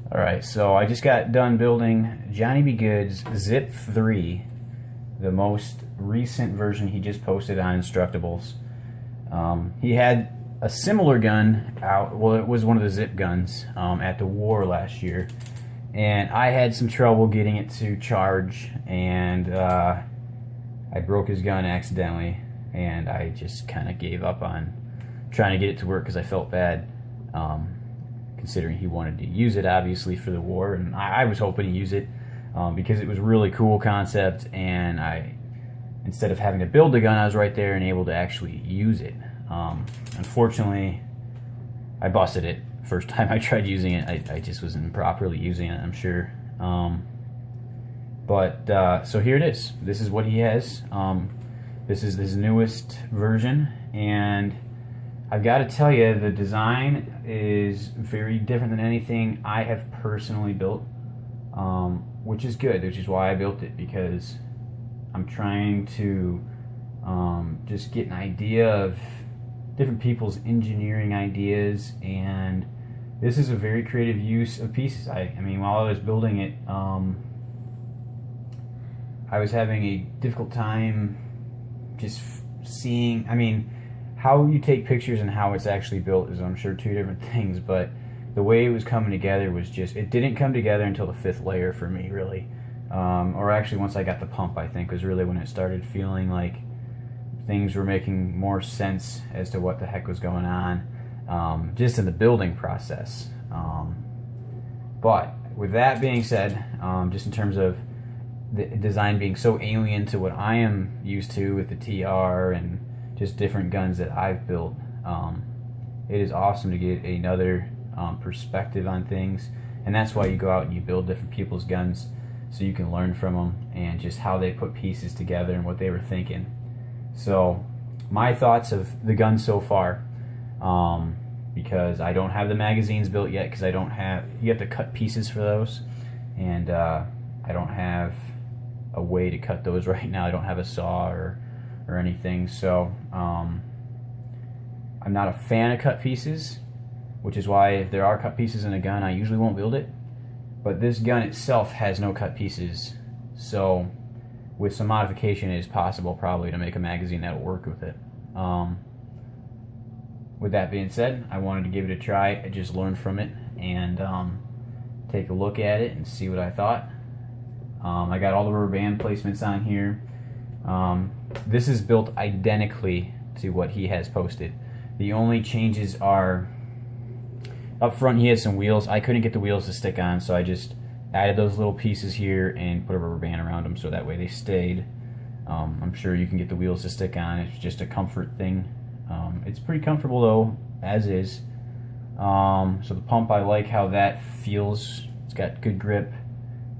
Alright, so I just got done building JonnyBGood's ZIP3, the most recent version he just posted on Instructables. He had a similar gun out, well, it was one of the Zip guns at the war last year, and I had some trouble getting it to charge, and I broke his gun accidentally, and I just kind of gave up on trying to get it to work because I felt bad. Considering he wanted to use it obviously for the war, and I was hoping to use it because it was a really cool concept, and instead of having to build the gun, I was right there and able to actually use it. Unfortunately, I busted it first time I tried using it. I just wasn't properly using it, I'm sure. So here it is. This is what he has. This is his newest version, and I've got to tell you, the design is very different than anything I have personally built, which is good, which is why I built it, because I'm trying to just get an idea of different people's engineering ideas, and this is a very creative use of pieces. I mean, while I was building it, I was having a difficult time just seeing, how you take pictures and how it's actually built is, I'm sure, two different things, but the way it was coming together was just, it didn't come together until the fifth layer for me, really. Or actually, once I got the pump, I think, was really when it started feeling like things were making more sense as to what the heck was going on, just in the building process. But with that being said, just in terms of the design being so alien to what I am used to with the TR and just different guns that I've built, it is awesome to get another perspective on things, and that's why you go out and you build different people's guns, so you can learn from them and just how they put pieces together and what they were thinking. So my thoughts of the gun so far, because I don't have the magazines built yet, because you have to cut pieces for those, and I don't have a way to cut those right now. I don't have a saw or anything, so I'm not a fan of cut pieces, which is why if there are cut pieces in a gun, I usually won't build it. But this gun itself has no cut pieces, so with some modification it is possible probably to make a magazine that'll work with it. With that being said, I wanted to give it a try. I just learned from it and take a look at it and see what I thought. I got all the rubber band placements on here. This is built identically to what he has posted. The only changes are up front. He had some wheels. I couldn't get the wheels to stick on, so I just added those little pieces here and put a rubber band around them so that way they stayed. I'm sure you can get the wheels to stick on. It's just a comfort thing. It's pretty comfortable though, as is. So the pump, I like how that feels. It's got good grip,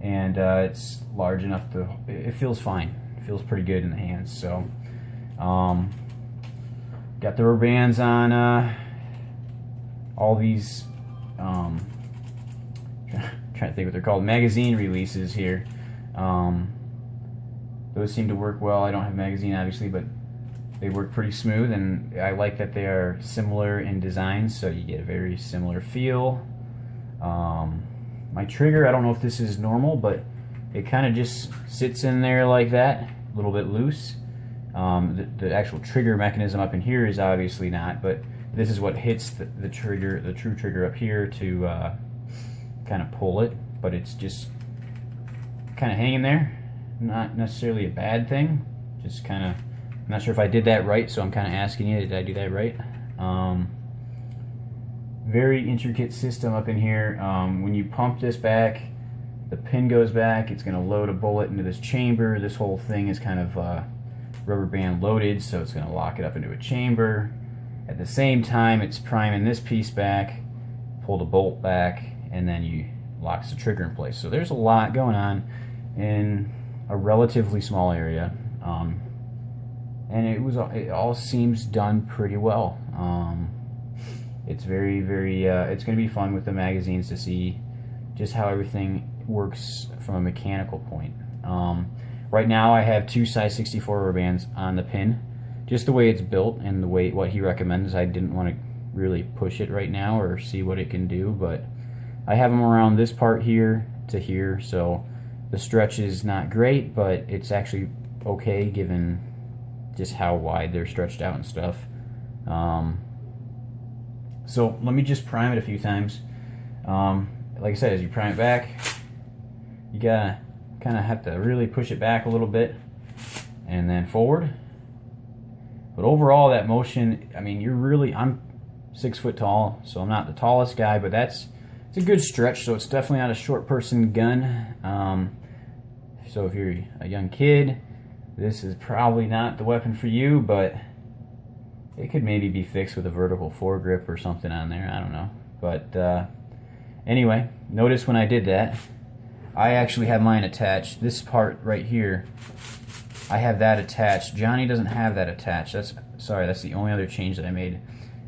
and it's large enough it feels fine. Feels pretty good in the hands. So got the rubber bands on all these trying to think what they're called, magazine releases here. Those seem to work well. I don't have a magazine obviously, but they work pretty smooth, and I like that they are similar in design, so you get a very similar feel. My trigger, I don't know if this is normal, but it kind of just sits in there like that, a little bit loose. The actual trigger mechanism up in here is obviously not, but this is what hits the trigger, the true trigger up here to kind of pull it, but it's just kind of hanging there. Not necessarily a bad thing, just kind of, I'm not sure if I did that right, so I'm kind of asking you, did I do that right? Very intricate system up in here. When you pump this back, the pin goes back, it's going to load a bullet into this chamber. This whole thing is kind of rubber band loaded, so it's going to lock it up into a chamber. At the same time, it's priming this piece back, pull the bolt back, and then you locks the trigger in place. So there's a lot going on in a relatively small area, and it all seems done pretty well. It's very, it's going to be fun with the magazines to see just how everything works from a mechanical point. Right now I have two size 64 rubber bands on the pin, just the way it's built and what he recommends. I didn't want to really push it right now or see what it can do, but I have them around this part here to here, so the stretch is not great, but it's actually okay given just how wide they're stretched out and stuff. So let me just prime it a few times. Like I said, as you prime it back, you gotta kind of have to really push it back a little bit and then forward. But overall, that motion, I mean, I'm 6 foot tall, so I'm not the tallest guy, but it's a good stretch, so it's definitely not a short person gun. So if you're a young kid, this is probably not the weapon for you, but it could maybe be fixed with a vertical foregrip or something on there, I don't know. But anyway, notice when I did that, I actually have mine attached. This part right here, I have that attached. Johnny doesn't have that attached. That's the only other change that I made,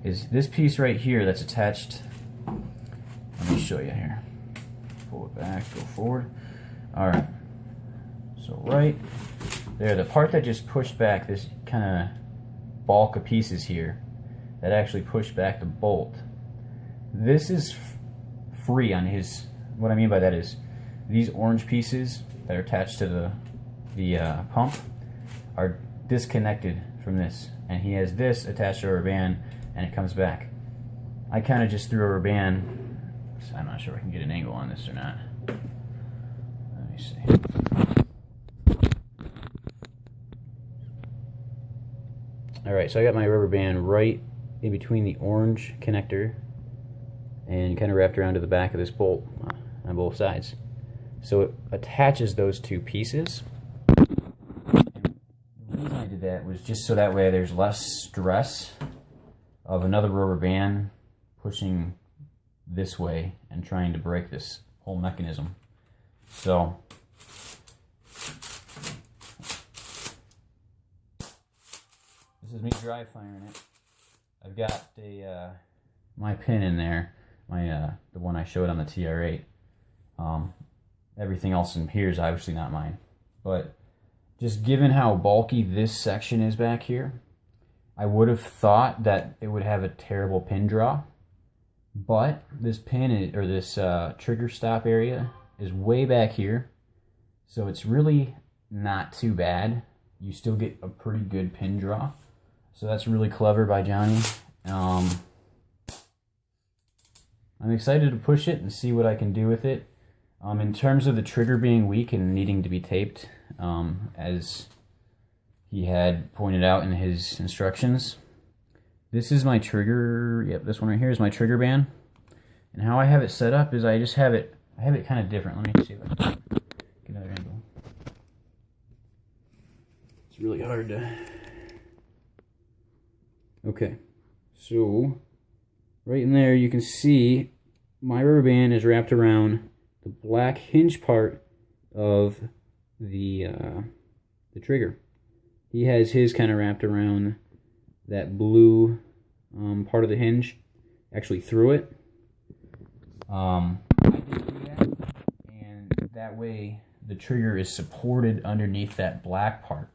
is this piece right here that's attached. Let me show you here. Pull it back, go forward. Alright. So right there, the part that just pushed back, this kind of bulk of pieces here, that actually pushed back the bolt. This is free on his, what I mean by that is, these orange pieces that are attached to the pump are disconnected from this, and he has this attached to a rubber band, and it comes back. I kind of just threw a rubber band. I'm not sure if I can get an angle on this or not. Let me see. Alright, so I got my rubber band right in between the orange connector and kind of wrapped around to the back of this bolt on both sides. So it attaches those two pieces. And the reason I did that was just so that way there's less stress of another rubber band pushing this way and trying to break this whole mechanism. So this is me dry firing it. I've got my pin in there, the one I showed on the TR8. Everything else in here is obviously not mine, but just given how bulky this section is back here, I would have thought that it would have a terrible pin draw, but this pin or this trigger stop area is way back here, so it's really not too bad. You still get a pretty good pin draw, so that's really clever by Johnny. I'm excited to push it and see what I can do with it. In terms of the trigger being weak and needing to be taped, as he had pointed out in his instructions, this is my trigger. Yep, this one right here is my trigger band. And how I have it set up is I have it kind of different. Let me see if I can get another angle. It's really hard to. Okay, so right in there you can see my rubber band is wrapped around the black hinge part of the trigger. He has his kind of wrapped around that blue part of the hinge, actually through it. I did do that, and that way the trigger is supported underneath that black part.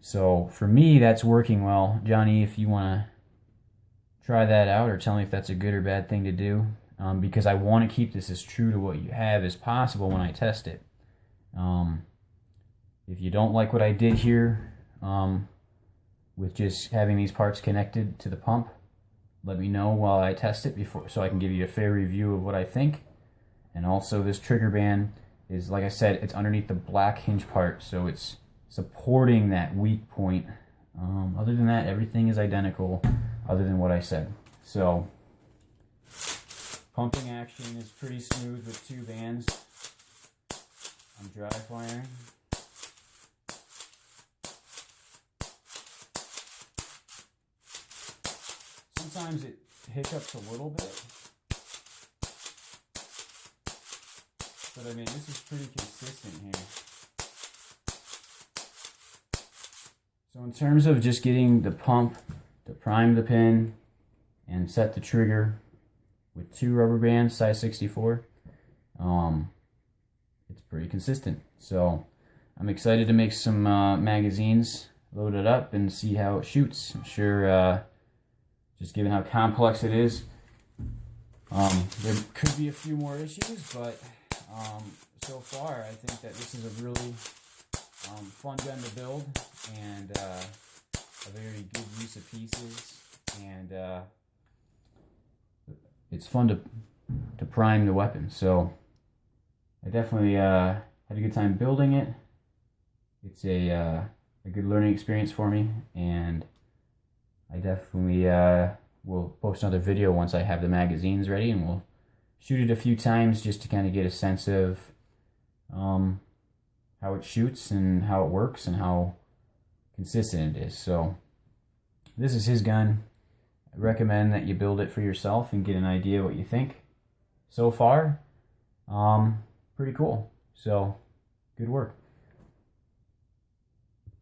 So for me, that's working well. Johnny, if you want to try that out or tell me if that's a good or bad thing to do, because I want to keep this as true to what you have as possible when I test it. If you don't like what I did here with just having these parts connected to the pump, let me know while I test it so I can give you a fair review of what I think. And also this trigger band is, like I said, it's underneath the black hinge part, so it's supporting that weak point. Other than that, everything is identical other than what I said. So pumping action is pretty smooth with two bands. I'm dry firing. Sometimes it hiccups a little bit, but I mean, this is pretty consistent here. So in terms of just getting the pump to prime the pin and set the trigger with two rubber bands, size 64, it's pretty consistent. So I'm excited to make some magazines, load it up, and see how it shoots. I'm sure, just given how complex it is, There could be a few more issues, but so far I think that this is a really fun gun to build, and a very good use of pieces, and it's fun to prime the weapon. So I definitely had a good time building it. It's a good learning experience for me, and I definitely will post another video once I have the magazines ready, and we'll shoot it a few times just to kind of get a sense of how it shoots and how it works and how consistent it is. So this is his gun. I recommend that you build it for yourself and get an idea what you think. So far, pretty cool. So good work.